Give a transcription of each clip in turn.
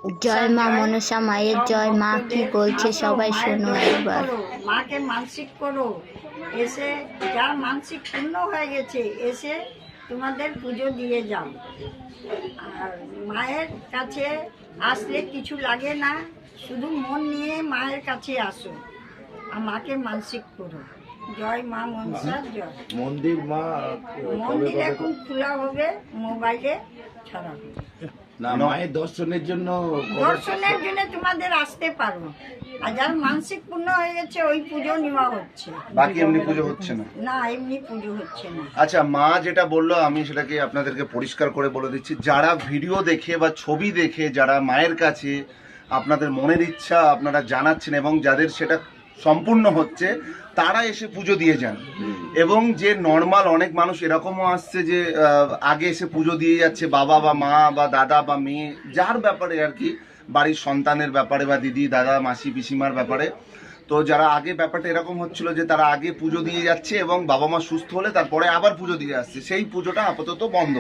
জয় মা মনসা মায়ের জয়। মা কি বলছে সবাই শোনো একবার। মাকে মানসিক করো, এসে যার মানসিক পূর্ণ হয়ে গেছে এসে তোমাদের পুজো দিয়ে যাও। আর মায়ের কাছে আসলে কিছু লাগে না, শুধু মন নিয়ে মায়ের কাছে আসো আর মাকে মানসিক করো। জয় মা মনসা জয়। মন্দির মা মন্দির এখন খোলা হবে, মোবাইলে ছাড়া হবে। না মায়ের দর্শনের জন্য দর্শনের জন্য তোমাদের আসতে পারো, আর যার মানসিক পূর্ণ হয়ে গেছে ওই পুজো নেওয়া হচ্ছে, বাকি এমনি পুজো হচ্ছে না। না এমনি পুজো হচ্ছে না। আচ্ছা, মা যেটা বললো আমি সেটাকে আপনাদেরকে পরিষ্কার করে বলে দিচ্ছি। যারা ভিডিও দেখে বা ছবি দেখে যারা মায়ের কাছে আপনাদের মনের ইচ্ছা আপনারা জানাচ্ছেন এবং যাদের সেটা সম্পূর্ণ হচ্ছে তারা এসে পুজো দিয়ে যান। এবং যে নর্মাল অনেক মানুষ এরকমও আসছে যে আগে এসে পুজো দিয়ে যাচ্ছে, বাবা বা মা বা দাদা বা মেয়ে যার ব্যাপারে আর কি, বাড়ির সন্তানের ব্যাপারে বা দিদি দাদা মাসি পিসিমার ব্যাপারে। তো যারা আগে ব্যাপারটা এরকম হচ্ছিল যে তারা আগে পুজো দিয়ে যাচ্ছে এবং বাবা মা সুস্থ হলে তারপরে আবার পুজো দিয়ে আসছে, সেই পুজোটা আপাতত বন্ধ।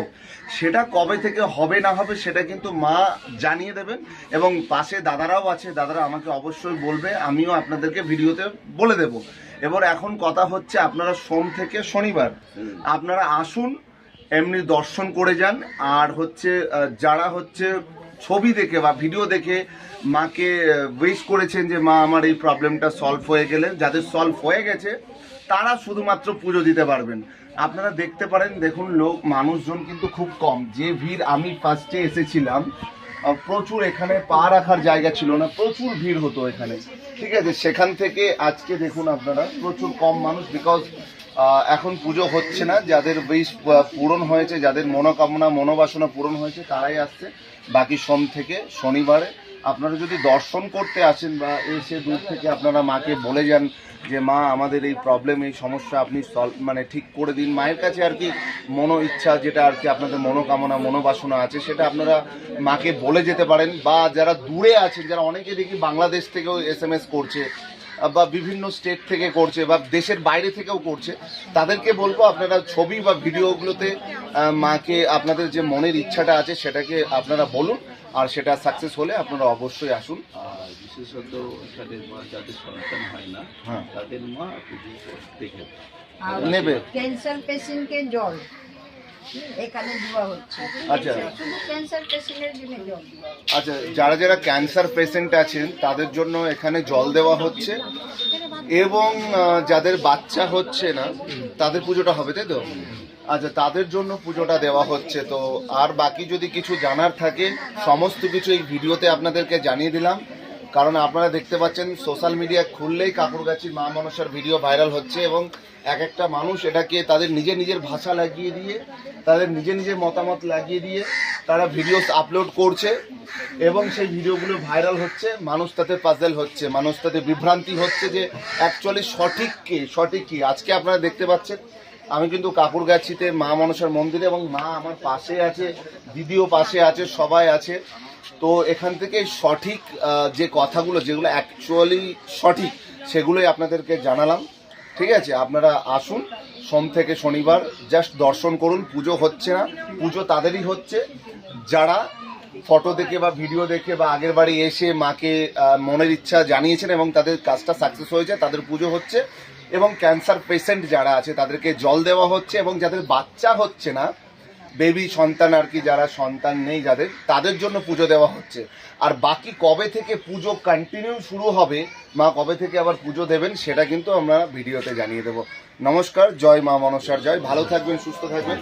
সেটা কবে থেকে হবে না হবে সেটা কিন্তু মা জানিয়ে দেবেন। এবং পাশে দাদারাও আছে, দাদারা আমাকে অবশ্যই বলবে, আমিও আপনাদেরকে ভিডিওতে বলে দেব। এবার এখন কথা হচ্ছে আপনারা সোম থেকে শনিবার আপনারা আসুন, এমনি দর্শন করে যান। আর হচ্ছে যারা হচ্ছে ছবি দেখে বা ভিডিও দেখে মাকে উইশ করেছেন যে মা আমার এই প্রবলেমটা সলভ হয়ে গেলে, যাদের সলভ হয়ে গেছে তারা শুধুমাত্র পুজো দিতে পারবেন। আপনারা দেখতে পারেন, দেখুন মানুষজন কিন্তু খুব কম। যে ভিড় আমি ফার্স্টে এসেছিলাম প্রচুর, এখানে পা রাখার জায়গা ছিল না, প্রচুর ভিড় হতো এখানে, ঠিক আছে। সেখান থেকে আজকে দেখুন আপনারা প্রচুর কম মানুষ, বিকজ এখন পুজো হচ্ছে না। যাদের উইশ পূরণ হয়েছে, যাদের মনোকামনা মনোবাসনা পূরণ হয়েছে তারাই আসছে। বাকি সোম থেকে শনিবারে আপনারা যদি দর্শন করতে আসেন বা এসে দূর থেকে আপনারা মাকে বলে যান যে মা আমাদের এই প্রবলেম এই সমস্যা আপনি মানে ঠিক করে দিন, মায়ের কাছে আর কি মনো ইচ্ছা যেটা আর কি আপনাদের মনোকামনা মনোবাসনা আছে সেটা আপনারা মাকে বলে যেতে পারেন। বা যারা দূরে আছেন, যারা অনেকে দেখি বাংলাদেশ থেকেও SMS করছে বা বিভিন্ন স্টেট থেকে করছে বা দেশের বাইরে থেকেও করছে, তাদেরকে বলবো আপনারা ছবি বা ভিডিওগুলোতে মাকে আপনাদের যে মনের ইচ্ছাটা আছে সেটাকে আপনারা বলুন, আর সেটা সাকসেস হলে আপনারা অবশ্যই আসুন। আর বিশেষত যাদের মা যাদের সন্তান হয় না, হ্যাঁ, তাদের মা পুজো দেখে আর নেবে। ক্যান্সার পেশেন্টকে জল এখানে দেওয়া হচ্ছে। আচ্ছা। শুধু ক্যান্সার পেশেন্টের জন্য জল দেওয়া হচ্ছে। আচ্ছা, যারা যারা ক্যান্সার পেশেন্ট আছেন তাদের জন্য এখানে জল দেওয়া হচ্ছে। এবং যাদের বাচ্চা হচ্ছে না তাদের পুজোটা হবে, তাই তো? আচ্ছা, তাদের জন্য পুজোটা দেওয়া হচ্ছে। তো আর বাকি যদি কিছু জানার থাকে সমস্ত কিছু এই ভিডিওতে আপনাদেরকে জানিয়ে দিলাম। কারণ আপনারা দেখতে পাচ্ছেন সোশ্যাল মিডিয়া খুললেই কাকুরগাছির মা মনসার ভিডিও ভাইরাল হচ্ছে এবং এক একটা মানুষ এটাকে তাদের নিজের নিজের ভাষা লাগিয়ে দিয়ে, তাদের নিজের নিজের মতামত লাগিয়ে দিয়ে তারা ভিডিওস আপলোড করছে এবং সেই ভিডিওগুলো ভাইরাল হচ্ছে। মানুষ তাতে পাজল হচ্ছে, মানুষ তাতে বিভ্রান্তি হচ্ছে যে অ্যাকচুয়ালি সঠিক কি। আজকে আপনারা দেখতে পাচ্ছেন আমি কিন্তু কাকুরগাছিতে মা মনসার মন্দিরে, এবং মা আমার পাশে আছে, দিদিও পাশে আছে, সবাই আছে। তো এখান থেকে সঠিক যে কথাগুলো যেগুলো অ্যাকচুয়ালি সঠিক সেগুলোই আপনাদেরকে জানালাম, ঠিক আছে। আপনারা আসুন সোম থেকে শনিবার, জাস্ট দর্শন করুন। পুজো হচ্ছে না, পুজো তাদেরই হচ্ছে যারা ফটো দেখে বা ভিডিও দেখে বা আগের বাড়ি এসে মাকে মনের ইচ্ছা জানিয়েছেন এবং তাদের কাজটা সাকসেস হয়েছে, তাদের পুজো হচ্ছে। এবং ক্যান্সার পেশেন্ট যারা আছে তাদেরকে জল দেওয়া হচ্ছে, এবং যাদের বাচ্চা হচ্ছে না, বেবি সন্তান আর কি, যারা সন্তান নেই যাদের, তাদের জন্য পুজো দেওয়া হচ্ছে। আর বাকি কবে থেকে পুজো কন্টিনিউ শুরু হবে, মা কবে থেকে আবার পুজো দেবেন সেটা কিন্তু আমরা ভিডিওতে জানিয়ে দেবো। নমস্কার, জয় মা মনসার জয়। ভালো থাকবেন, সুস্থ থাকবেন।